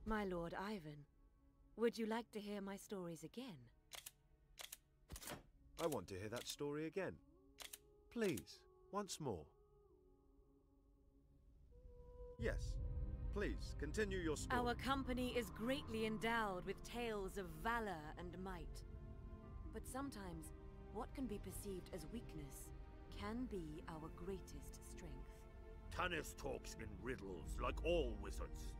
My Lord Ivan, would you like to hear my stories again? I want to hear that story again. Please, once more. Yes, please, continue your story. Our company is greatly endowed with tales of valor and might. But sometimes, what can be perceived as weakness can be our greatest strength. Tanis talks in riddles, like all wizards.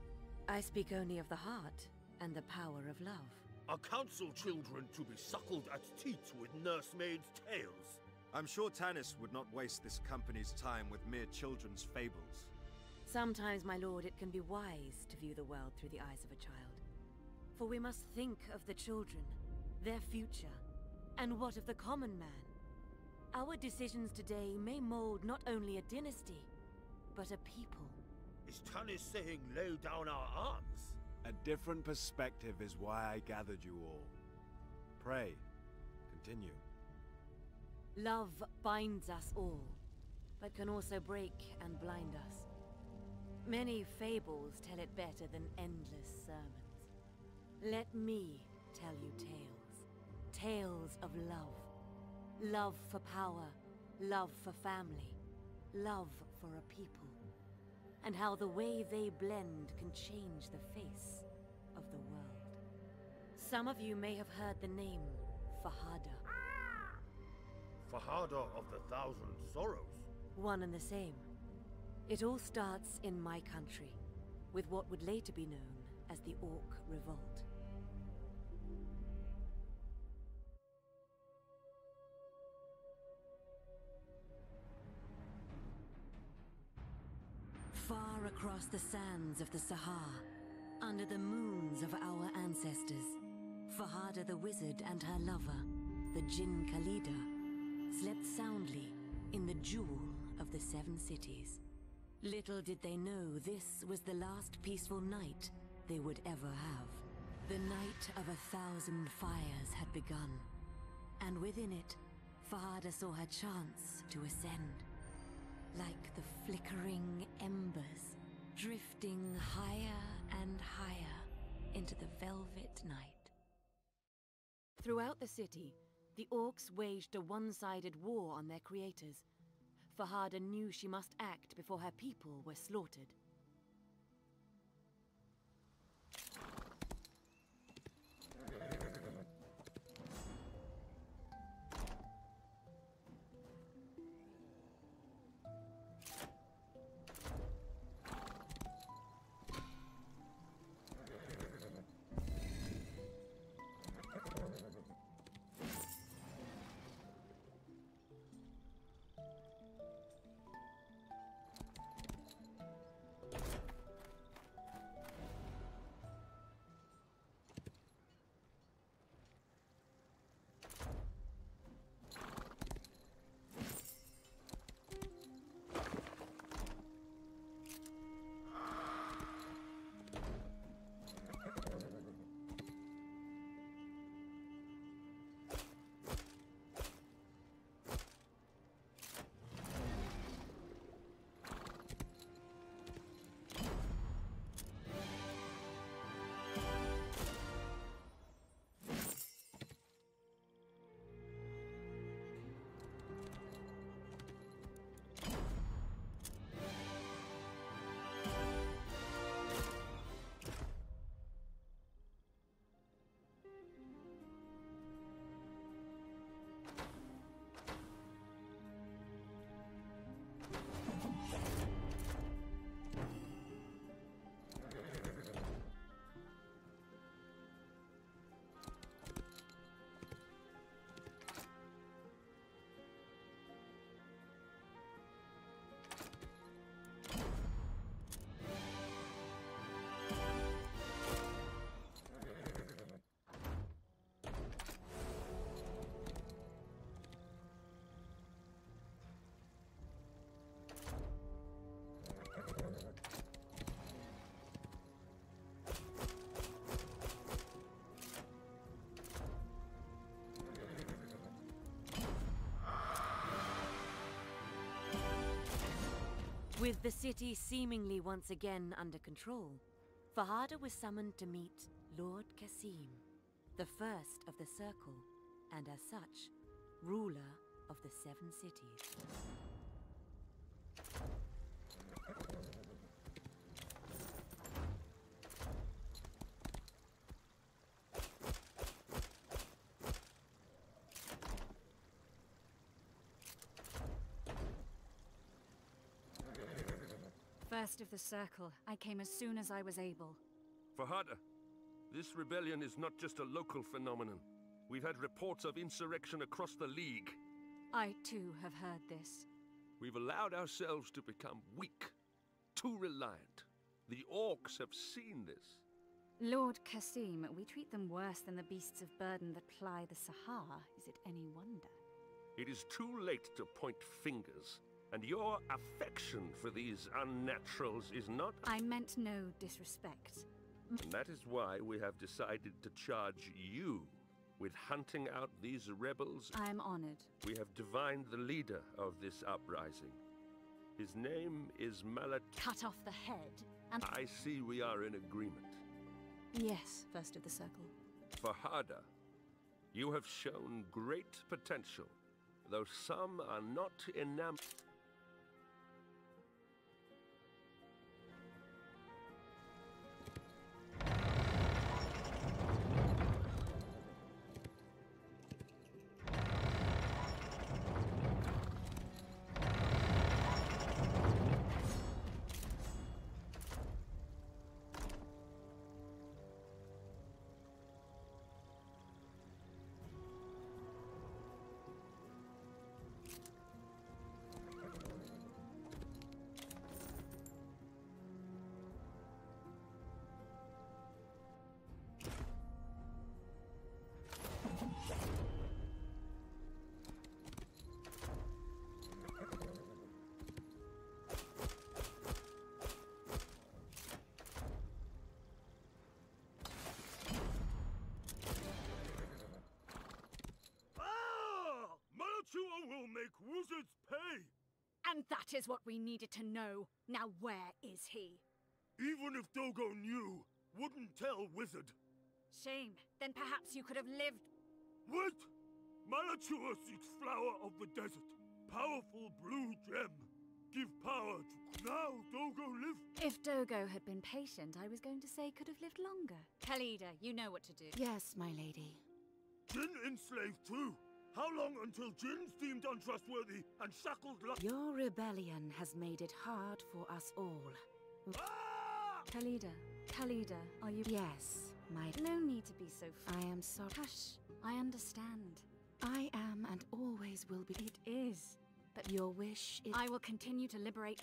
I speak only of the heart and the power of love. Are council children to be suckled at teats with nursemaids' tales? I'm sure Tanis would not waste this company's time with mere children's fables. Sometimes, my lord, it can be wise to view the world through the eyes of a child. For we must think of the children, their future, and what of the common man? Our decisions today may mold not only a dynasty, but a people. Is Tanis saying lay down our arms? A different perspective is why I gathered you all. Pray, continue. Love binds us all, but can also break and blind us. Many fables tell it better than endless sermons. Let me tell you tales. Tales of love. Love for power, love for family, love for a people. And how the way they blend can change the face of the world. Some of you may have heard the name Fahada. Fahada of the Thousand Sorrows. One and the same. It all starts in my country, with what would later be known as the Orc Revolt. Far across the sands of the Sahara, under the moons of our ancestors, Fahada the wizard and her lover, the Jinn Khalida, slept soundly in the jewel of the 7 cities. Little did they know this was the last peaceful night they would ever have. The night of 1,000 fires had begun, and within it, Fahada saw her chance to ascend. Like the flickering embers, drifting higher and higher into the velvet night. Throughout the city, the orcs waged a one-sided war on their creators. Fahada knew she must act before her people were slaughtered. With the city seemingly once again under control, Fahada was summoned to meet Lord Kasim, the first of the Circle, and as such, ruler of the 7 cities. First of the Circle, I came as soon as I was able. Fahada, this rebellion is not just a local phenomenon. We've had reports of insurrection across the League. I too have heard this. We've allowed ourselves to become weak, too reliant. The orcs have seen this. Lord Kasim, we treat them worse than the beasts of burden that ply the Sahara. Is it any wonder? It is too late to point fingers, and your affection for these unnaturals is not... I meant no disrespect. And that is why we have decided to charge you with hunting out these rebels. I am honored. We have divined the leader of this uprising. His name is Malat... Cut off the head and... I see we are in agreement. Yes, first of the Circle. Fahada, you have shown great potential, though some are not enamored. Will make wizards pay! And that is what we needed to know. Now where is he? Even if Dogo knew, wouldn't tell wizard. Shame. Then perhaps you could have lived... Wait! Malachua seeks flower of the desert. Powerful blue gem. Give power to... Now Dogo live... If Dogo had been patient, I was going to say could have lived longer. Khalida, you know what to do. Yes, my lady. Jinn enslaved too. How long until Jinn's deemed untrustworthy and shackled like... Your rebellion has made it hard for us all. Ah! Khalida, are you... Yes, my... No need to be so... I am sorry. Hush, I understand. I am and always will be. It is. But your wish is... I will continue to liberate...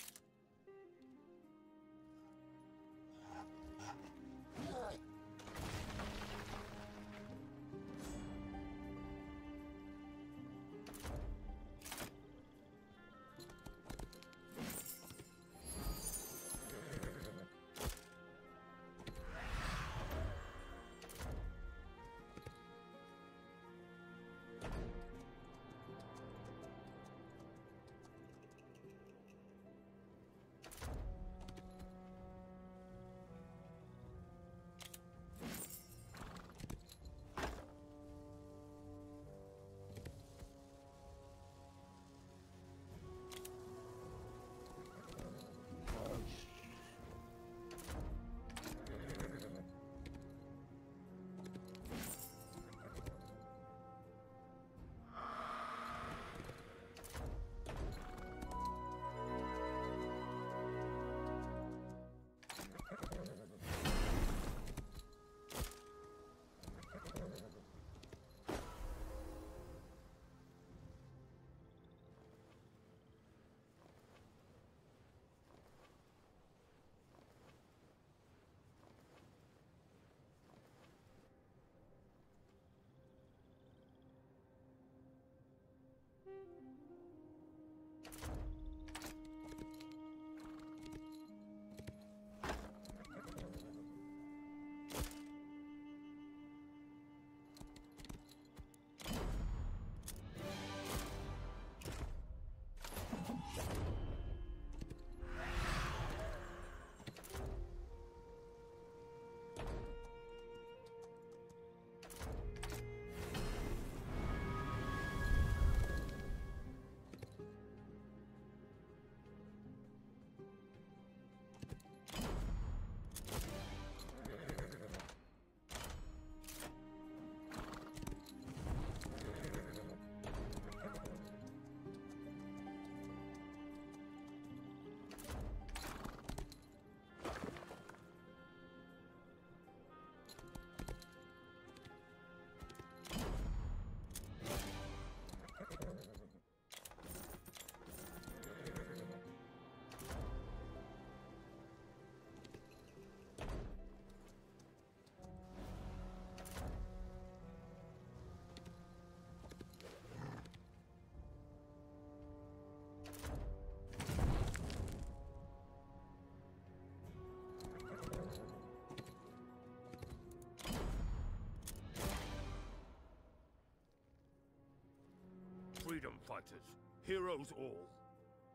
freedom fighters. Heroes all.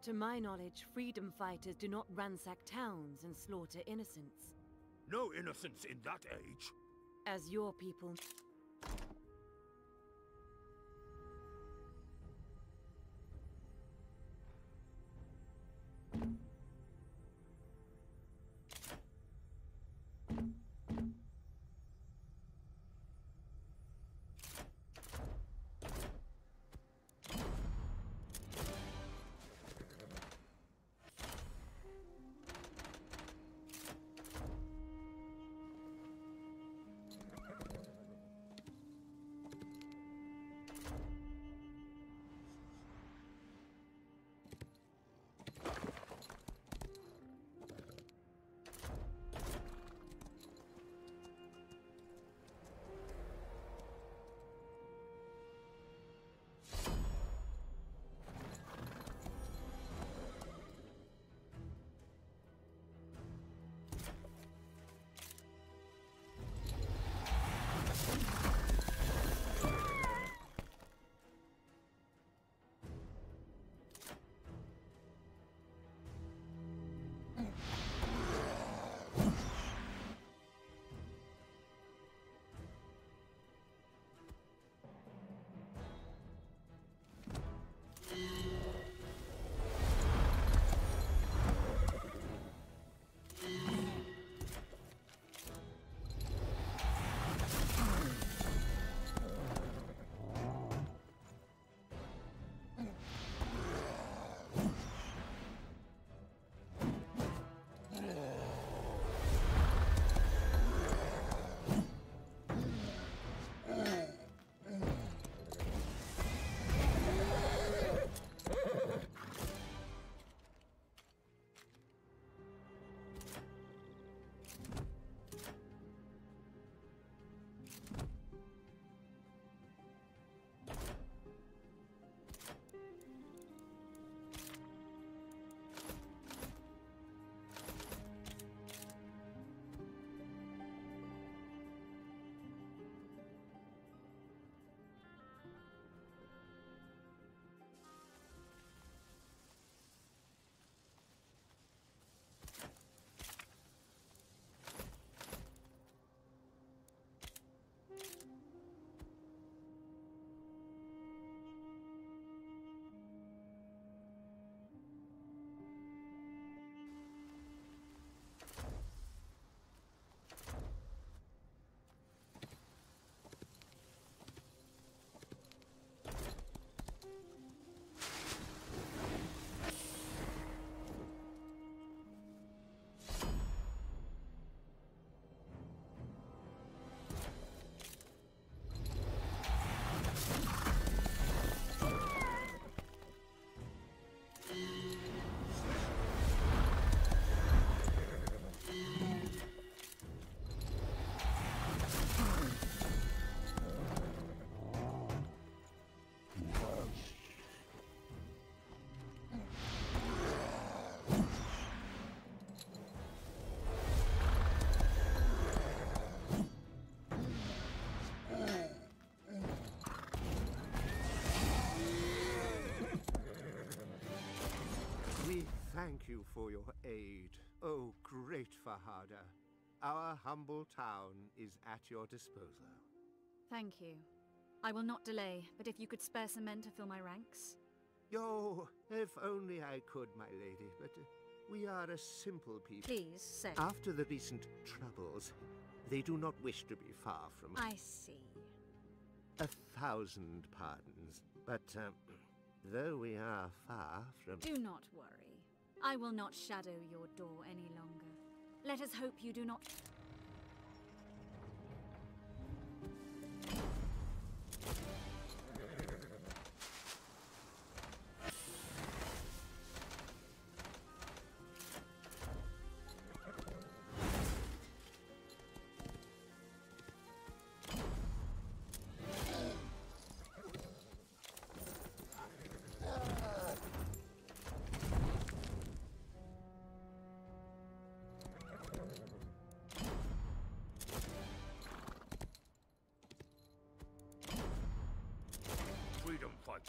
To my knowledge, freedom fighters do not ransack towns and slaughter innocents. No innocence in that age. As your people... Thank you for your aid, oh great Fahada. Our humble town is at your disposal. Thank you. I will not delay, but if you could spare some men to fill my ranks. Oh, if only I could, my lady, but we are a simple people. Please, say. After the recent troubles, they do not wish to be far from... I see. 1,000 pardons, but though we are far from... Do not worry. I will not shadow your door any longer. Let us hope you do not... Freedom fight.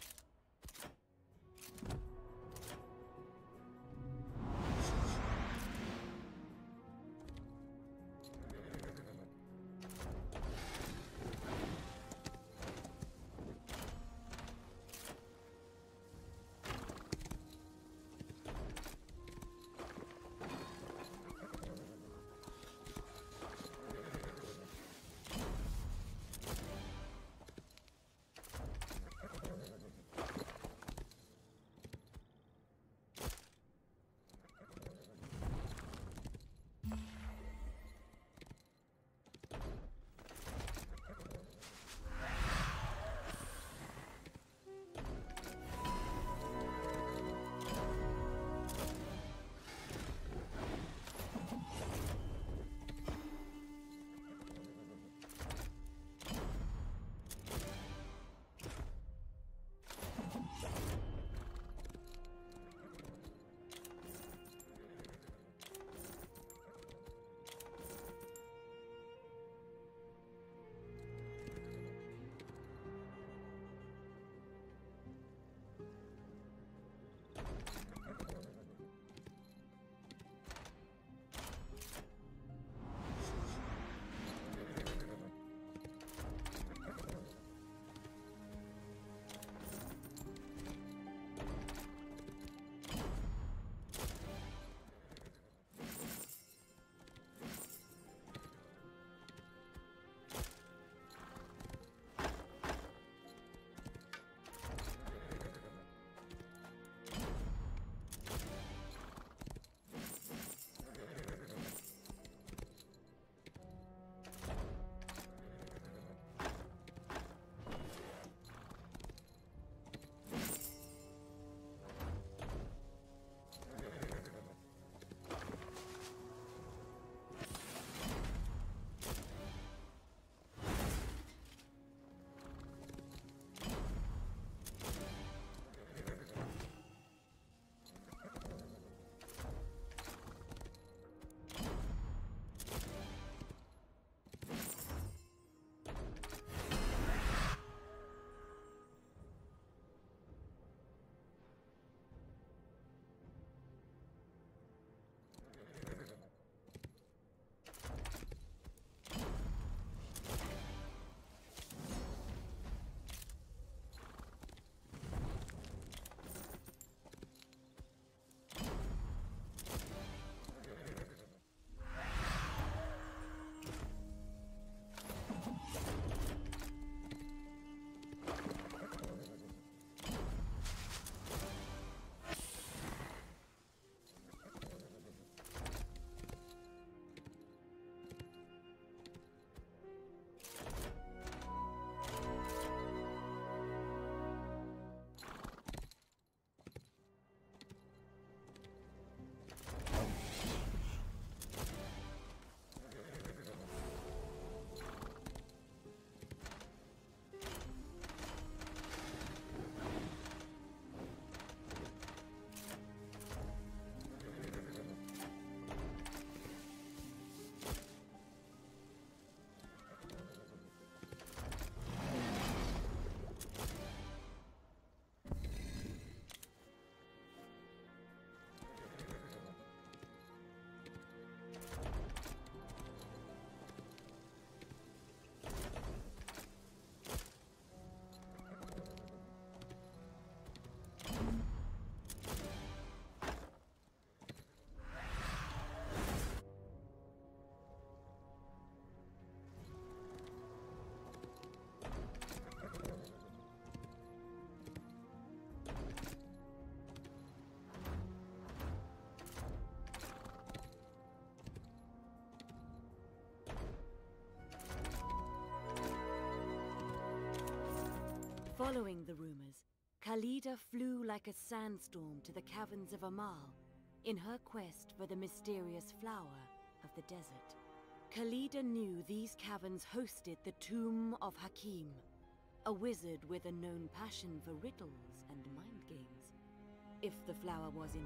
Following the rumors, Khalida flew like a sandstorm to the caverns of Amal in her quest for the mysterious flower of the desert. Khalida knew these caverns hosted the tomb of Hakim, a wizard with a known passion for riddles and mind games. If the flower was in...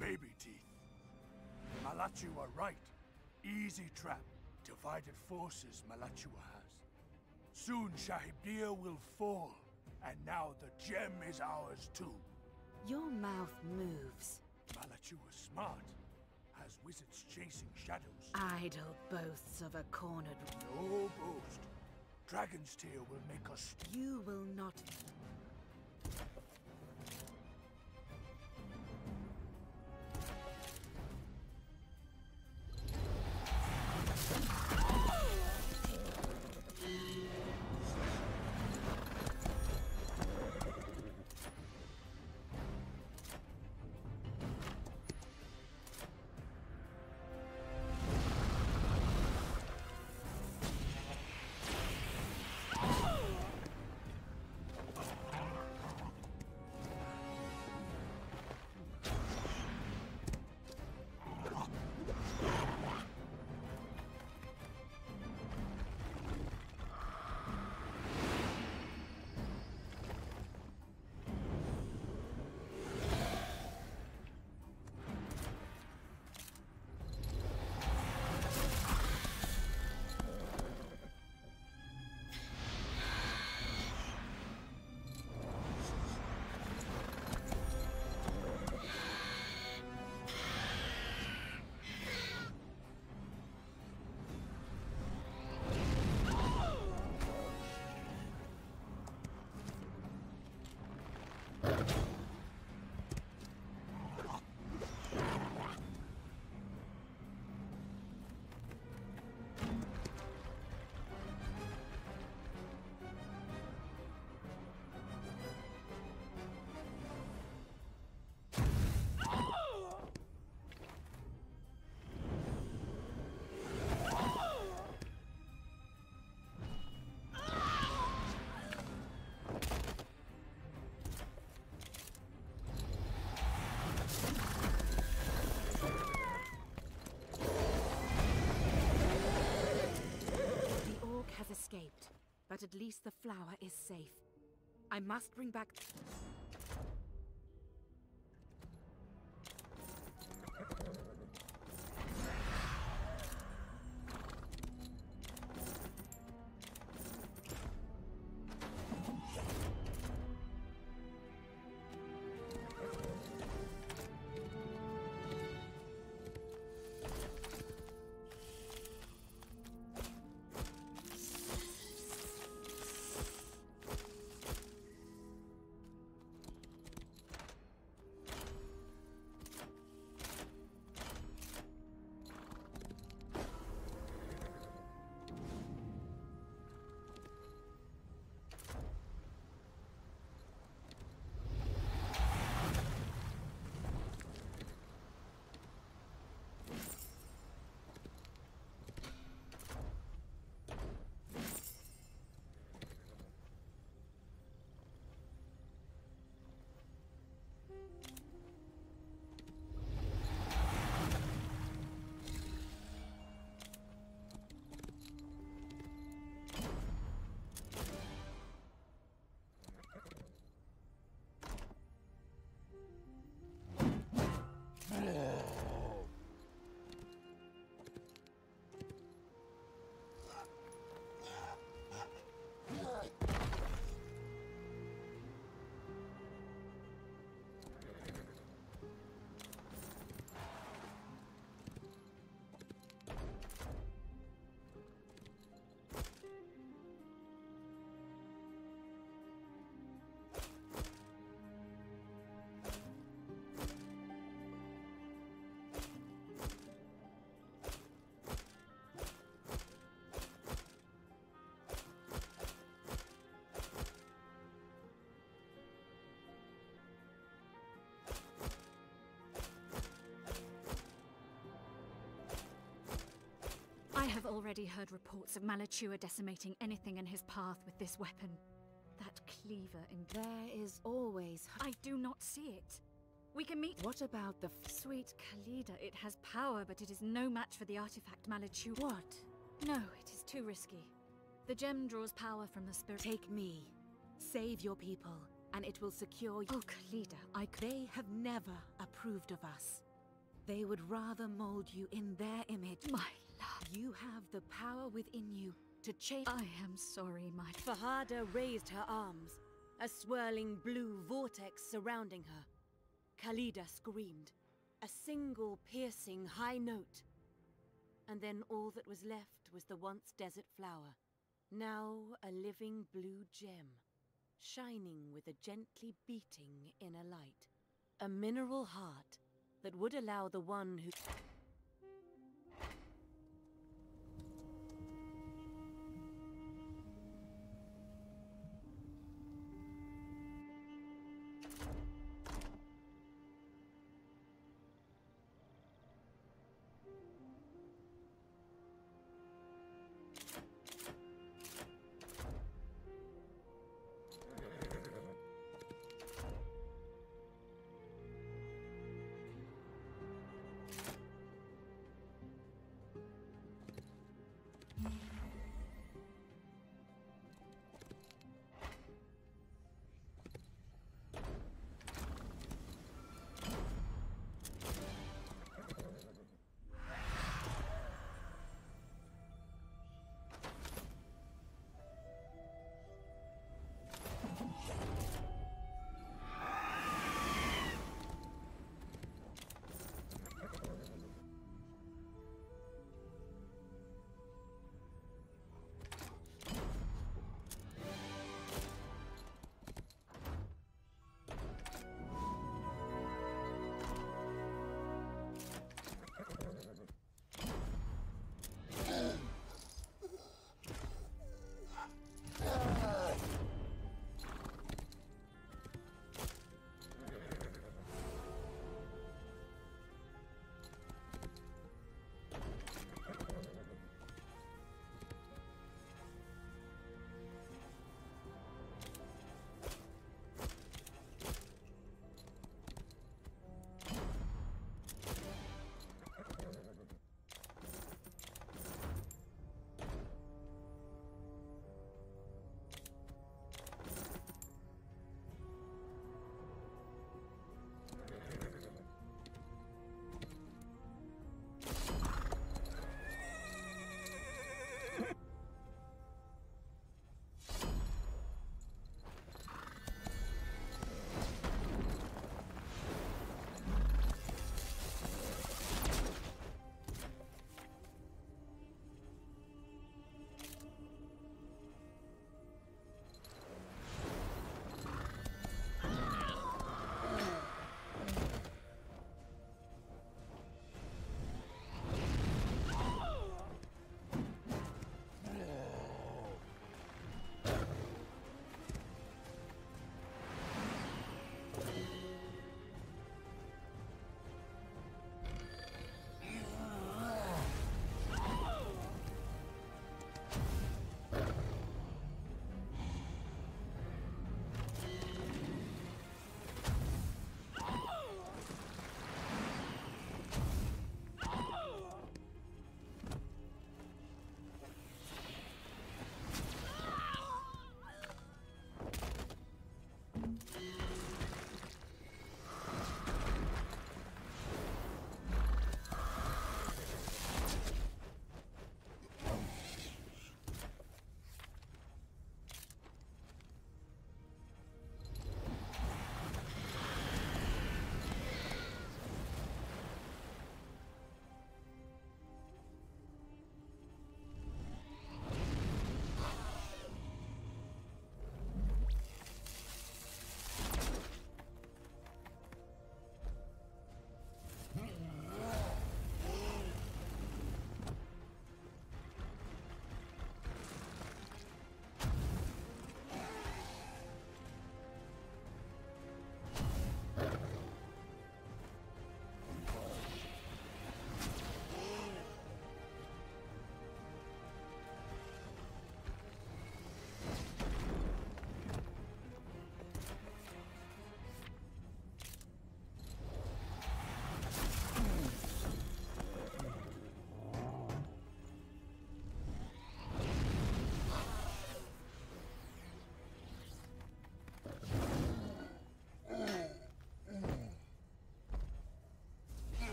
Baby teeth. Malachua are right. Easy trap. Divided forces Malachua has. Soon Shahibdir will fall, and now the gem is ours too. Your mouth moves. Malachua's smart. Has wizards chasing shadows. Idle boasts of a cornered... No boast. Dragon's tail will make us... You will not... at least the flower is safe. I must bring back... I have already heard reports of Malachua decimating anything in his path with this weapon. That cleaver in... There is always... I do not see it. We can meet... What about the... Sweet Khalida, it has power, but it is no match for the artifact Malachua... What? No, it is too risky. The gem draws power from the spirit... Take me. Save your people, and it will secure... Oh, Khalida, They have never approved of us. They would rather mold you in their image. My love. You have the power within you to change... I am sorry, my... Fahada raised her arms, a swirling blue vortex surrounding her. Khalida screamed, a single piercing high note. And then all that was left was the once desert flower, now a living blue gem, shining with a gently beating inner light. A mineral heart that would allow the one who...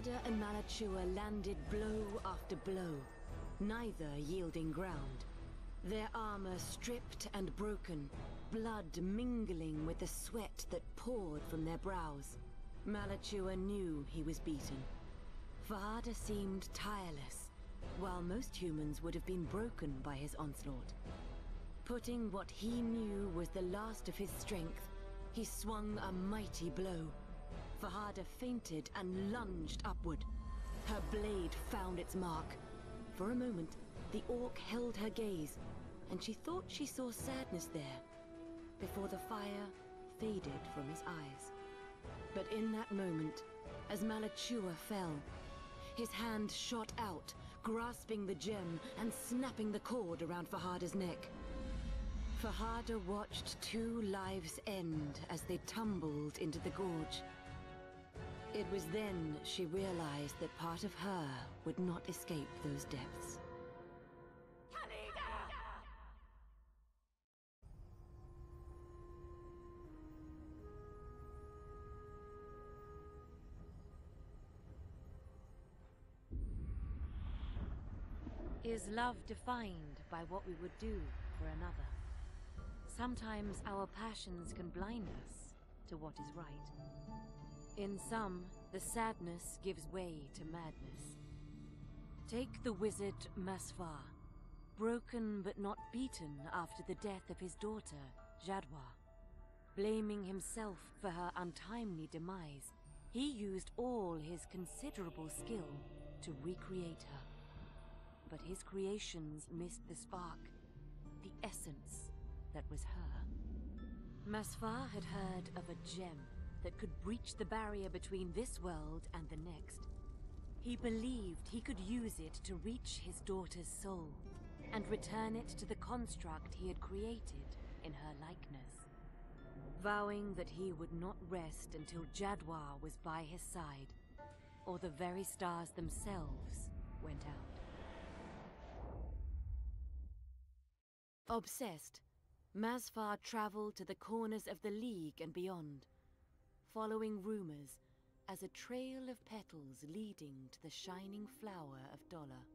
Fahada and Malachua landed blow after blow, neither yielding ground. Their armor stripped and broken, blood mingling with the sweat that poured from their brows. Malachua knew he was beaten. Fahada seemed tireless, while most humans would have been broken by his onslaught. Putting what he knew was the last of his strength, he swung a mighty blow. Fahada feinted and lunged upward. Her blade found its mark. For a moment, the orc held her gaze, and she thought she saw sadness there, before the fire faded from his eyes. But in that moment, as Malachua fell, his hand shot out, grasping the gem and snapping the cord around Fahada's neck. Fahada watched 2 lives end as they tumbled into the gorge. It was then she realized that part of her would not escape those depths. Is love defined by what we would do for another? Sometimes our passions can blind us to what is right. In some, the sadness gives way to madness. Take the wizard Masfar, broken but not beaten after the death of his daughter, Jadwa. Blaming himself for her untimely demise, he used all his considerable skill to recreate her. But his creations missed the spark, the essence that was her. Masfar had heard of a gem that could breach the barrier between this world and the next. He believed he could use it to reach his daughter's soul and return it to the construct he had created in her likeness. Vowing that he would not rest until Jadwa was by his side, or the very stars themselves went out. Obsessed, Masfar traveled to the corners of the League and beyond, following rumors as a trail of petals leading to the shining flower of Dollar.